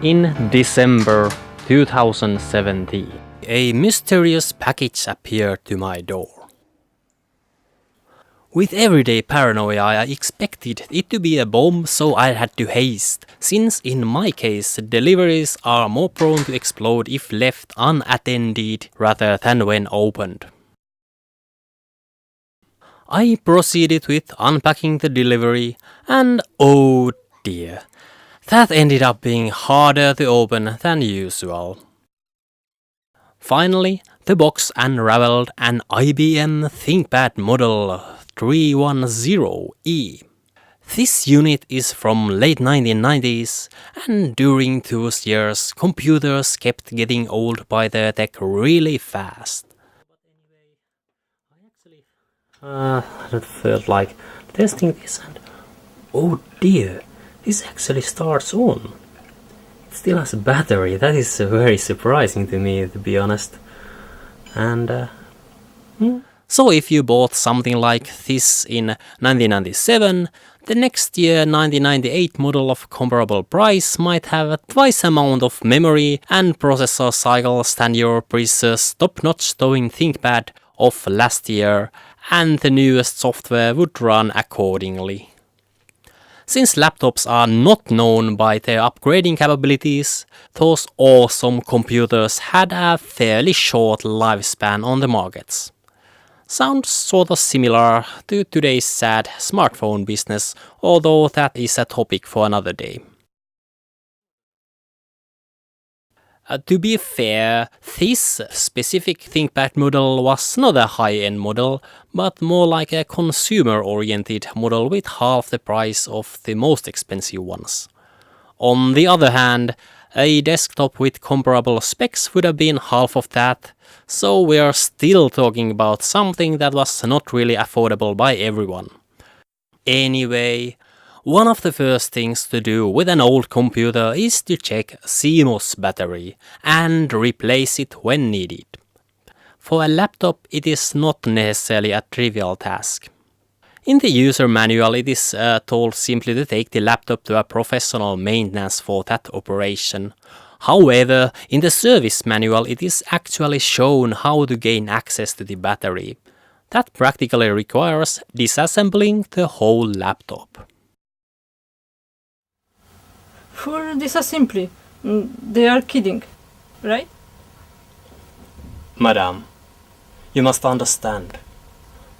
In December 2017, a mysterious package appeared to my door. With everyday paranoia, I expected it to be a bomb, so I had to haste, since in my case, deliveries are more prone to explode if left unattended rather than when opened. I proceeded with unpacking the delivery, and oh dear, that ended up being harder to open than usual. Finally, the box unraveled an IBM Thinkpad model 310E. This unit is from late 1990s, and during those years, computers kept getting old by their tech really fast. That felt like testing this, and oh dear, this actually starts on. It still has a battery. That is very surprising to me, to be honest. And so if you bought something like this in 1997, the next year 1998 model of comparable price might have twice amount of memory and processor cycles than your precious top-notch towing ThinkPad of last year, and the newest software would run accordingly. Since laptops are not known by their upgrading capabilities, those awesome computers had a fairly short lifespan on the markets. Sounds sort of similar to today's sad smartphone business, although that is a topic for another day. To be fair, this specific ThinkPad model was not a high-end model, but more like a consumer-oriented model with half the price of the most expensive ones. On the other hand, a desktop with comparable specs would have been half of that, so we are still talking about something that was not really affordable by everyone. Anyway, one of the first things to do with an old computer is to check CMOS battery and replace it when needed. For a laptop, it is not necessarily a trivial task. In the user manual, it is told simply to take the laptop to a professional maintenance for that operation. However, in the service manual, it is actually shown how to gain access to the battery. That practically requires disassembling the whole laptop. For disassembly, they are kidding, right? Madam, you must understand.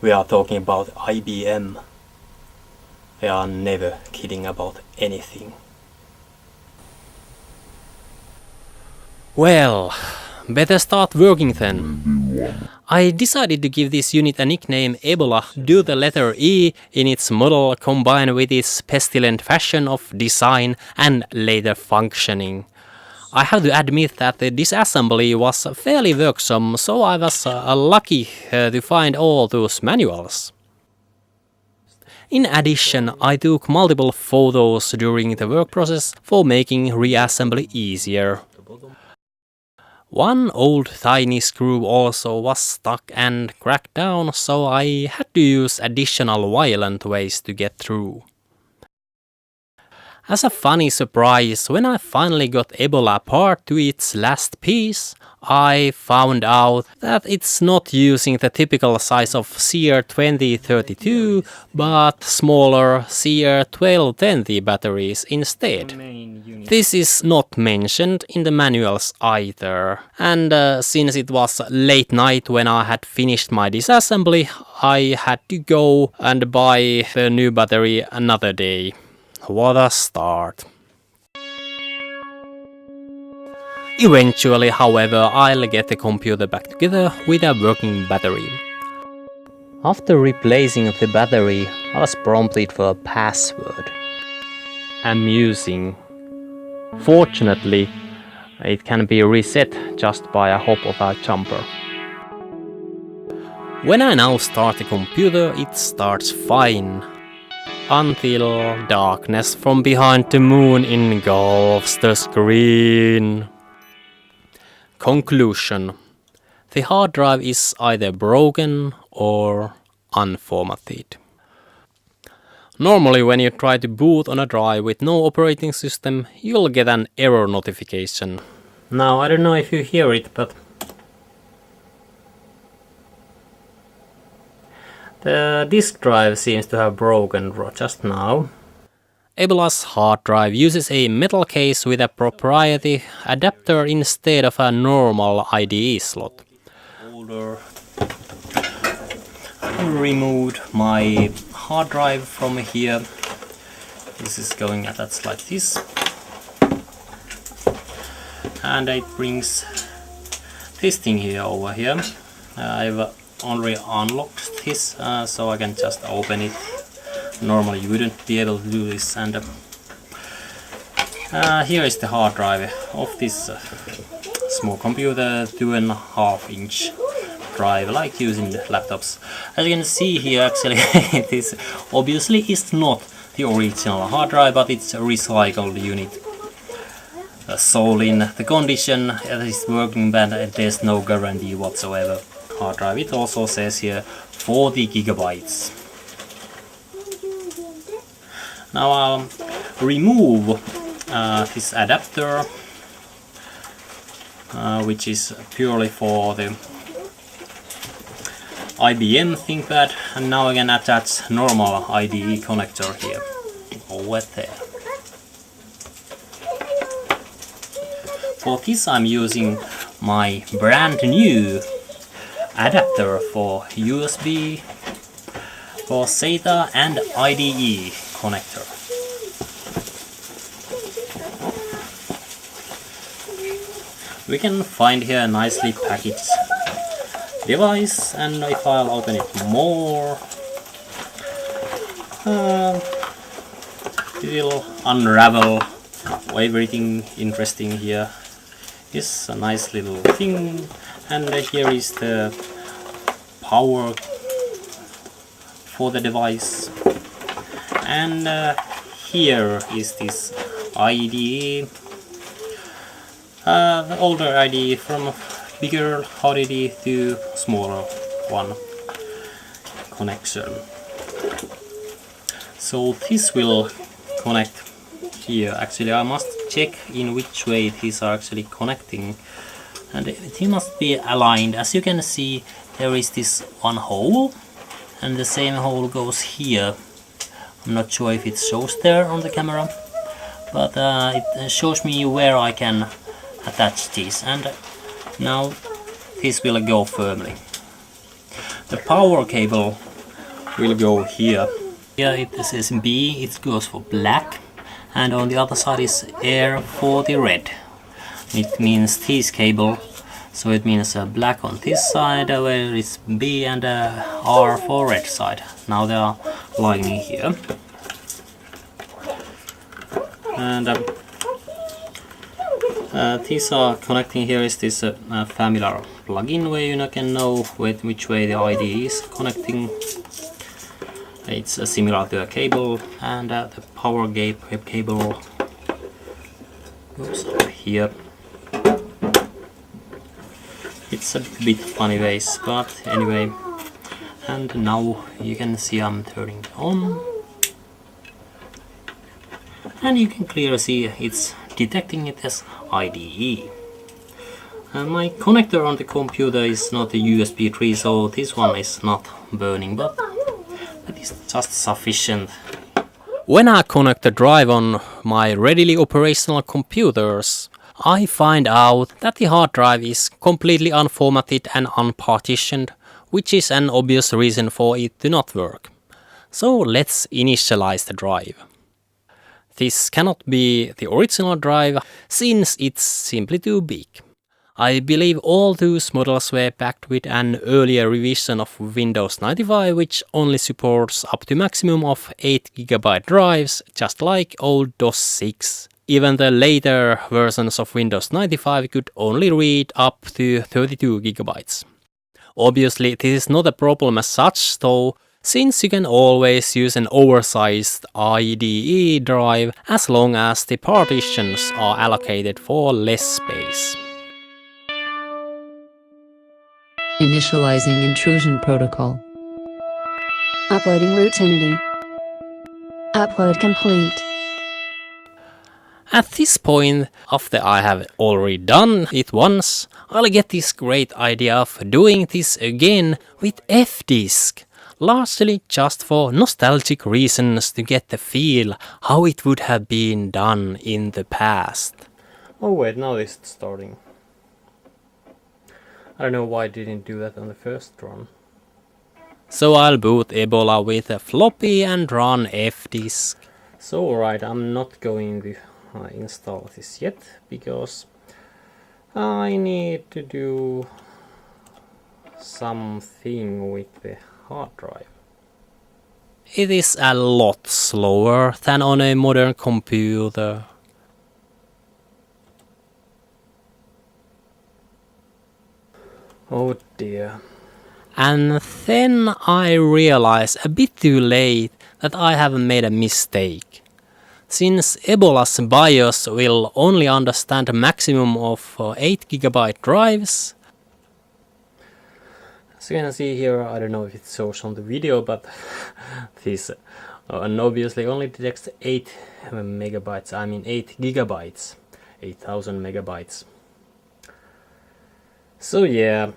We are talking about IBM. They are never kidding about anything. Well, better start working then. I decided to give this unit a nickname Ebola due to the letter E in its model combined with its pestilent fashion of design and later functioning. I have to admit that the disassembly was fairly worksome, so I was lucky to find all those manuals. In addition, I took multiple photos during the work process for making reassembly easier. One old tiny screw also was stuck and cracked down, so I had to use additional violent ways to get through. As a funny surprise, when I finally got Ebola apart to its last piece, I found out that it's not using the typical size of CR2032, but smaller CR1210 batteries instead. This is not mentioned in the manuals either, and since it was late night when I had finished my disassembly, I had to go and buy the new battery another day. What a start. Eventually, however, I'll get the computer back together with a working battery. After replacing the battery, I was prompted for a password. Amusing. Fortunately, it can be reset just by a hop of a jumper. When I now start the computer, it starts fine. Until darkness from behind the moon engulfs the screen. Conclusion. The hard drive is either broken or unformatted. Normally when you try to boot on a drive with no operating system, you'll get an error notification. Now I don't know if you hear it, but the disk drive seems to have broken just now. Ebola's hard drive uses a metal case with a proprietary adapter instead of a normal IDE slot. I removed my hard drive from here. This is going attached like this. And it brings this thing here over here. I've already unlocked this, so I can just open it. Normally you wouldn't be able to do this. And here is the hard drive of this small computer, 2.5-inch drive, like using the laptops. As you can see here, actually this obviously is not the original hard drive, but it's a recycled unit. Sold in the condition it is working, but there's no guarantee whatsoever. Hard drive, it also says here 40 gigabytes. Now I'll remove this adapter, which is purely for the IBM Thinkpad, and now I can attach normal IDE connector here over there. For this I'm using my brand new adapter for USB, for SATA and IDE connector. We can find here a nicely packaged device, and if I'll open it more, it will unravel everything interesting here. Is a nice little thing, and here is the power for the device, and here is this IDE, the older IDE from bigger IDE to smaller one connection. So this will connect here. Actually I must check in which way these are actually connecting, and it must be aligned. As you can see, there is this one hole, and the same hole goes here. I'm not sure if it shows there on the camera, but it shows me where I can attach these, and now this will go firmly. The power cable will go here. Here it says B, it goes for black, and on the other side is air for the red. It means this cable, so it means black on this side where it's B, and R for red side. Now they are lining here, and these are connecting. Here is this familiar plugin where you can know which way the IDE is connecting. It's similar to a cable, and the power cable goes up here. It's a bit funny ways, but anyway. And now you can see I'm turning it on, and you can clearly see it's detecting it as IDE. My connector on the computer is not a USB 3, so this one is not burning, but that is just sufficient. When I connect the drive on my readily operational computers, I find out that the hard drive is completely unformatted and unpartitioned, which is an obvious reason for it to not work. So let's initialize the drive. This cannot be the original drive, since it's simply too big. I believe all those models were packed with an earlier revision of Windows 95, which only supports up to maximum of 8GB drives, just like old DOS 6. Even the later versions of Windows 95 could only read up to 32GB. Obviously this is not a problem as such though, since you can always use an oversized IDE drive as long as the partitions are allocated for less space. Initializing intrusion protocol. Uploading routinity. Upload complete. At this point, after I have already done it once, I'll get this great idea of doing this again with F-Disk, largely just for nostalgic reasons to get the feel how it would have been done in the past. Oh wait, now it's starting. I don't know why I didn't do that on the first run. So I'll boot Ebola with a floppy and run F-Disk. So alright, I'm not going to install this yet, because I need to do something with the hard drive. It is a lot slower than on a modern computer. Oh dear. And then I realize a bit too late that I have made a mistake. Since Ebola's BIOS will only understand a maximum of 8 GB drives. As you can see here, I don't know if it shows on the video, but this and obviously only detects 8 megabytes, I mean 8 gigabytes, 8000 megabytes. So yeah,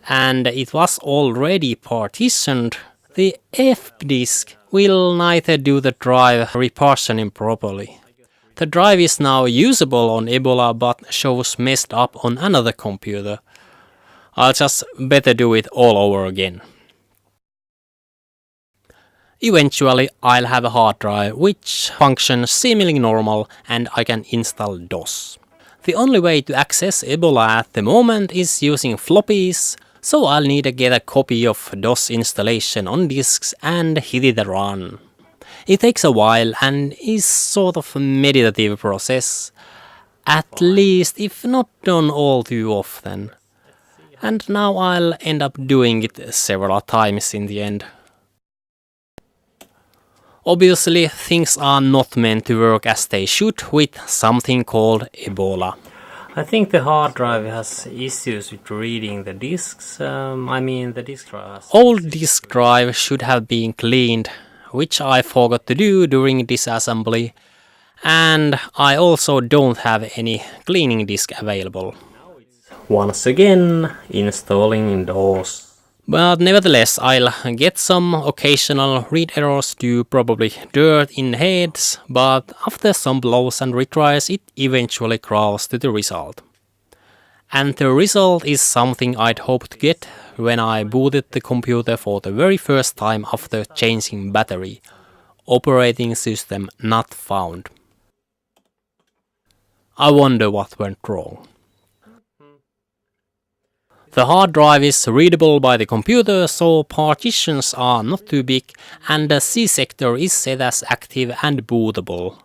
and it was already partitioned. The F-Disk will neither do the drive repartitioning properly. The drive is now usable on Ebola but shows messed up on another computer. I'll just better do it all over again. Eventually I'll have a hard drive which functions seemingly normal and I can install DOS. The only way to access Ebola at the moment is using floppies, so I'll need to get a copy of DOS installation on disks and hit it run. It takes a while and is sort of a meditative process, at least if not done all too often. And now I'll end up doing it several times in the end. Obviously things are not meant to work as they should with something called Ebola. I think the hard drive has issues with reading the disks. The disk drive. Old disk drive should have been cleaned, which I forgot to do during disassembly, and I also don't have any cleaning disk available. Once again, installing DOS. But nevertheless, I'll get some occasional read errors due probably dirt in heads, but after some blows and retries it eventually crawls to the result. And the result is something I'd hoped to get when I booted the computer for the very first time after changing battery. Operating system not found. I wonder what went wrong. The hard drive is readable by the computer, so partitions are not too big, and the C sector is set as active and bootable.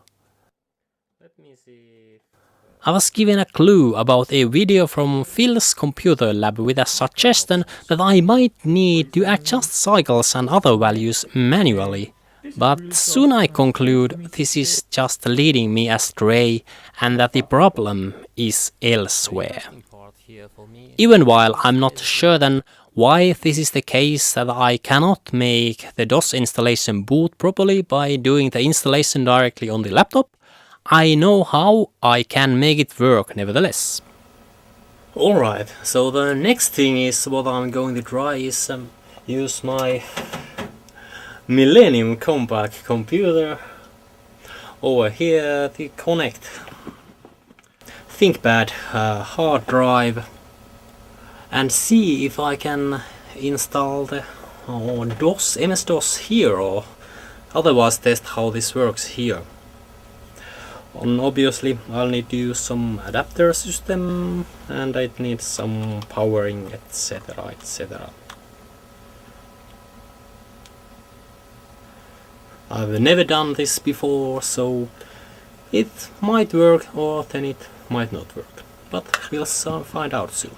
I was given a clue about a video from Phil's computer lab with a suggestion that I might need to adjust cycles and other values manually. But soon I conclude this is just leading me astray and that the problem is elsewhere. Even while I'm not sure then why this is the case, that I cannot make the DOS installation boot properly by doing the installation directly on the laptop, I know how I can make it work nevertheless. Alright, so the next thing is what I'm going to try is use my Millennium compact computer over here to connect Thinkpad hard drive and see if I can install the MS-DOS here, or otherwise test how this works here. And obviously I'll need to use some adapter system and it needs some powering, etc, etc. I've never done this before, so it might work or then it might not work, but we'll find out soon.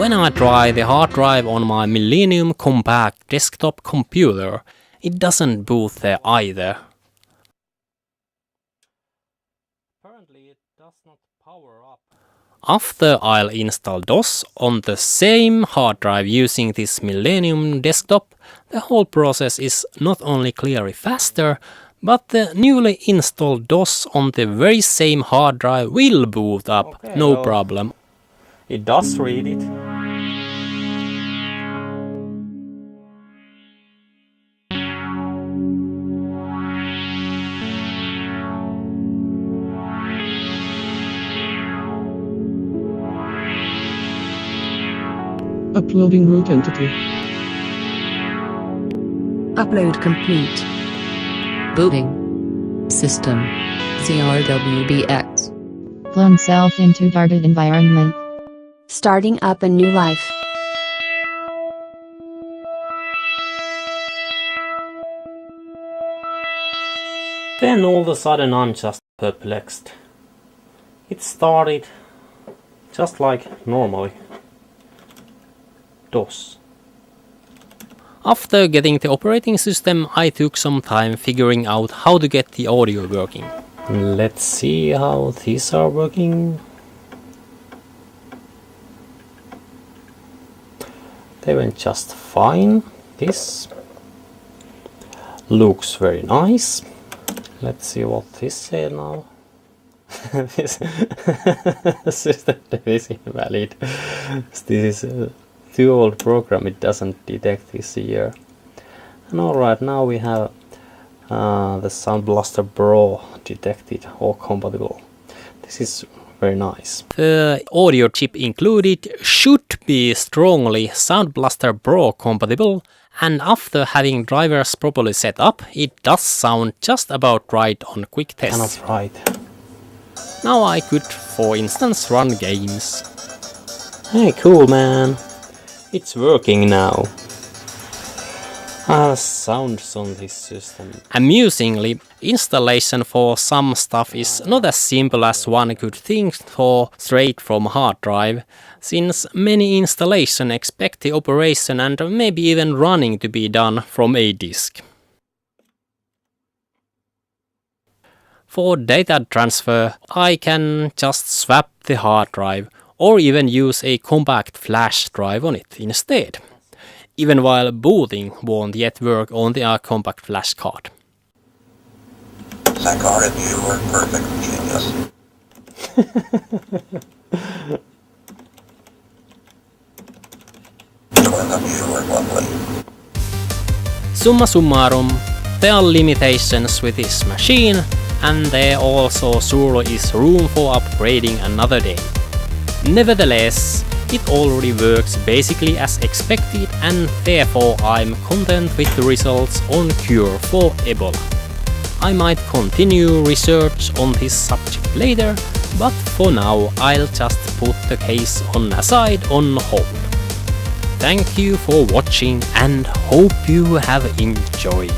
when I try the hard drive on my Millennium compact desktop computer, it doesn't boot there either. Apparently it does not power up. After I'll install DOS on the same hard drive using this Millennium desktop, the whole process is not only clearly faster, but the newly installed DOS on the very same hard drive will boot up, no problem. It does read it. Uploading root entity. Upload complete. Booting. System. ZRWBX. Clone self into target environment. Starting up a new life. Then all of a sudden I'm just perplexed. It started just like normally. DOS. After getting the operating system, I took some time figuring out how to get the audio working. Let's see how these are working. They went just fine. This looks very nice. Let's see what this says now. This system is invalid. This is too old program, it doesn't detect this here. And alright, now we have the Sound Blaster Pro detected or compatible. This is very nice. The audio chip included should be strongly Sound Blaster Pro compatible, and after having drivers properly set up, it does sound just about right on quick tests. Kind of right. Now I could, for instance, run games. Hey, cool man. It's working now. I have sounds on this system. Amusingly, installation for some stuff is not as simple as one could think for straight from hard drive, since many installations expect the operation and maybe even running to be done from a disk. For data transfer, I can just swap the hard drive or even use a compact flash drive on it instead, even while booting won't yet work on the compact flash card. ZaCoDe, you were perfect, genius. You were lovely. Summa summarum, there are limitations with this machine, and there also surely is room for upgrading another day. Nevertheless, it already works basically as expected, and therefore I'm content with the results on cure for Ebola. I might continue research on this subject later, but for now I'll just put the case on aside on hold. Thank you for watching and hope you have enjoyed.